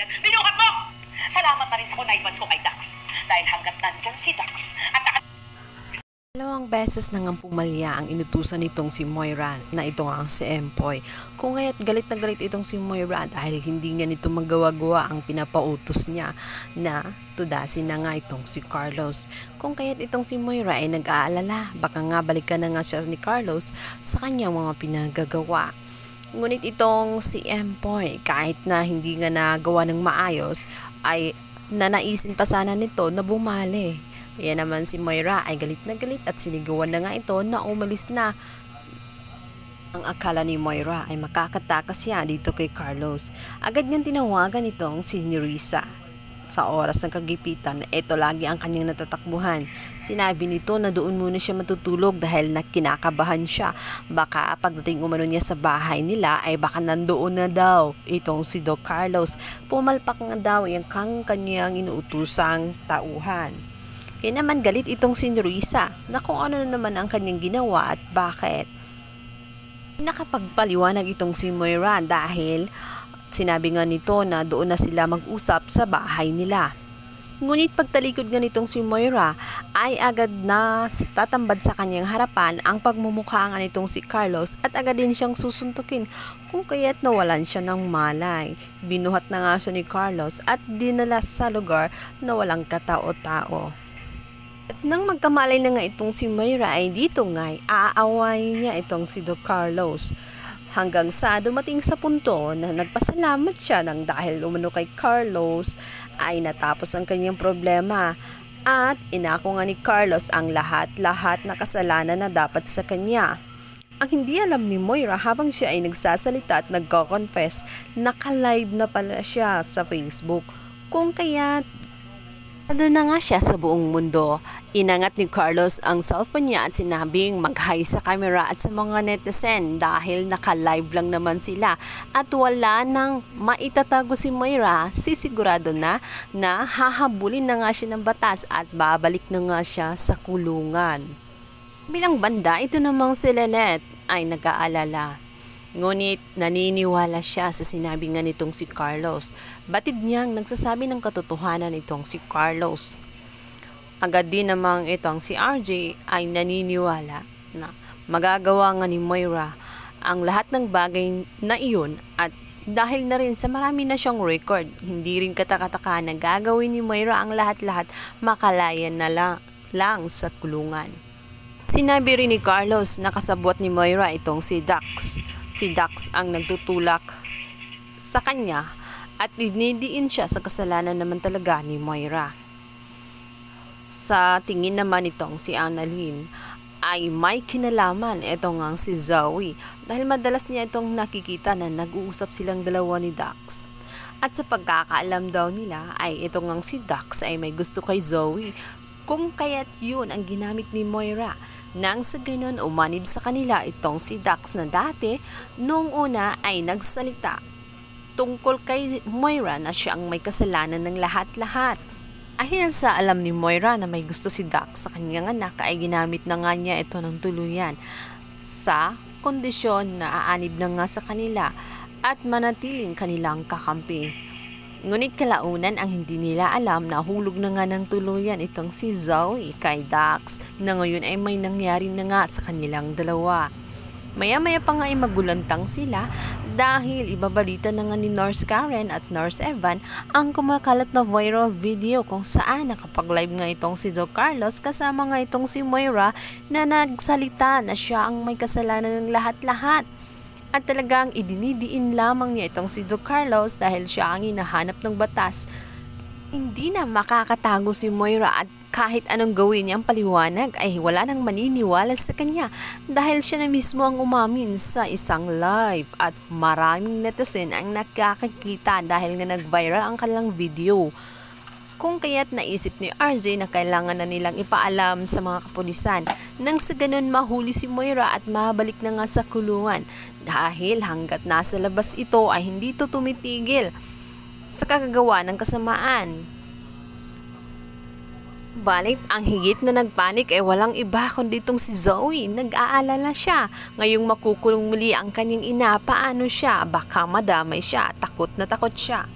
yan. Binuhat mo! Salamat na rin sa connivances ko kay Dax. Dahil hanggat nandyan si Dax at Dalawang beses na ngang pumalya ang inutusan nitong si Moira na ito nga si Empoy. Kung kaya't galit na galit itong si Moira dahil hindi nga nito magawa-gawa ang pinapautos niya na tudasin na nga itong si Carlos. Kung kaya't itong si Moira ay nag-aalala, baka nga balikan na nga siya ni Carlos sa kanyang mga pinagagawa. Ngunit itong si Empoy, kahit na hindi nga nagawa ng maayos, ay nanaisin pa sana nito na bumali. Kaya naman si Moira ay galit na galit at sinigawan na nga ito na umalis na. Ang akala ni Moira ay makakatakas siya dito kay Carlos. Agad niyang tinawagan itong si Nerissa. Sa oras ng kagipitan, ito lagi ang kanyang natatakbuhan. Sinabi nito na doon muna siya matutulog dahil kinakabahan siya. Baka pagdating umano niya sa bahay nila ay baka nandoon na daw itong si Doc Carlos. Pumalpak nga daw yung kanyang inuutusang tauhan. Kaya naman galit itong si Nerissa na kung ano na naman ang kanyang ginawa at bakit. Nakapagpaliwanag itong si Moira dahil sinabi nga nito na doon na sila mag-usap sa bahay nila. Ngunit pagtalikod nga nitong si Moira ay agad na tatambad sa kanyang harapan ang pagmumukha nga nitong si Carlos at agad din siyang susuntukin kung kaya't nawalan siya ng malay. Binuhat na nga siya ni Carlos at dinala sa lugar na walang katao-tao. At nang magkamalay na nga itong si Moira ay dito nga aaway niya itong si Doc Carlos. Hanggang sa dumating sa punto na nagpasalamat siya nang dahil umano kay Carlos ay natapos ang kanyang problema. At inako nga ni Carlos ang lahat-lahat na kasalanan na dapat sa kanya. Ang hindi alam ni Moira habang siya ay nagsasalita at nagko-confess, naka-live na pala siya sa Facebook. Kung kaya doon na nga siya sa buong mundo. Inangat ni Carlos ang cellphone niya at sinabing mag-hi sa camera at sa mga netizen dahil naka-live lang naman sila at wala nang maitatago si Moira, sisigurado na hahabulin na nga siya ng batas at babalik na nga siya sa kulungan. Bilang banda, ito namang si Lynette ay nag-aalala. Ngunit naniniwala siya sa sinabi nga nitong si Carlos. Batid niyang nagsasabi ng katotohanan itong si Carlos. Agad din namang itong si RJ ay naniniwala na magagawa nga ni Moira ang lahat ng bagay na iyon at dahil na rin sa marami na siyang record, hindi rin katakataka na gagawin ni Moira ang lahat-lahat, makalayan na lang sa kulungan. Sinabi rin ni Carlos na kasabwat ni Moira itong si Dax. Si Dax ang nagtutulak sa kanya at dinidiin siya sa kasalanan naman talaga ni Moira. Sa tingin naman itong si Annalyn ay may kinalaman itong ang si Zoe dahil madalas niya itong nakikita na nag-uusap silang dalawa ni Dax. At sa pagkakaalam daw nila ay itong ang si Dax ay may gusto kay Zoe, kung kaya't yun ang ginamit ni Moira. Nang sa ganun umanib sa kanila itong si Dax na dati noong una ay nagsalita tungkol kay Moira na siya ang may kasalanan ng lahat-lahat. Ahil sa alam ni Moira na may gusto si Dax sa kanyang anak ay ginamit na nga niya ito ng tuluyan sa kondisyon na aanib na nga sa kanila at manatiling kanilang kakampi. Ngunit kalaunan ang hindi nila alam na hulog na nga ng tuluyan itong si Zoe kay Dax na ngayon ay may nangyari na nga sa kanilang dalawa. Maya-maya pa nga ay magulantang sila dahil ibabalita na nga ni Nurse Karen at Nurse Evan ang kumakalat na viral video kung saan nakapag-live nga itong si Doc Carlos kasama nga itong si Moira na nagsalita na siya ang may kasalanan ng lahat-lahat. At talagang idinidiin lamang niya itong si Doc Carlos dahil siya ang hinahanap ng batas. Hindi na makakatago si Moira at kahit anong gawin niyang paliwanag ay wala nang maniniwala sa kanya dahil siya na mismo ang umamin sa isang live at maraming netizen ang nakakakita dahil nga nag-viral ang kanilang video. Kung kaya't naisip ni RJ na kailangan na nilang ipaalam sa mga kapulisan nang sa ganun mahuli si Moira at mabalik na nga sa kulungan dahil hanggat nasa labas ito ay hindi ito tumitigil sa kagagawa ng kasamaan. Balit ang higit na nagpanik ay walang iba kundi itong si Zoe. Nag-aalala siya. Ngayong makukulong muli ang kanyang ina, paano siya? Baka madamay siya. Takot na takot siya.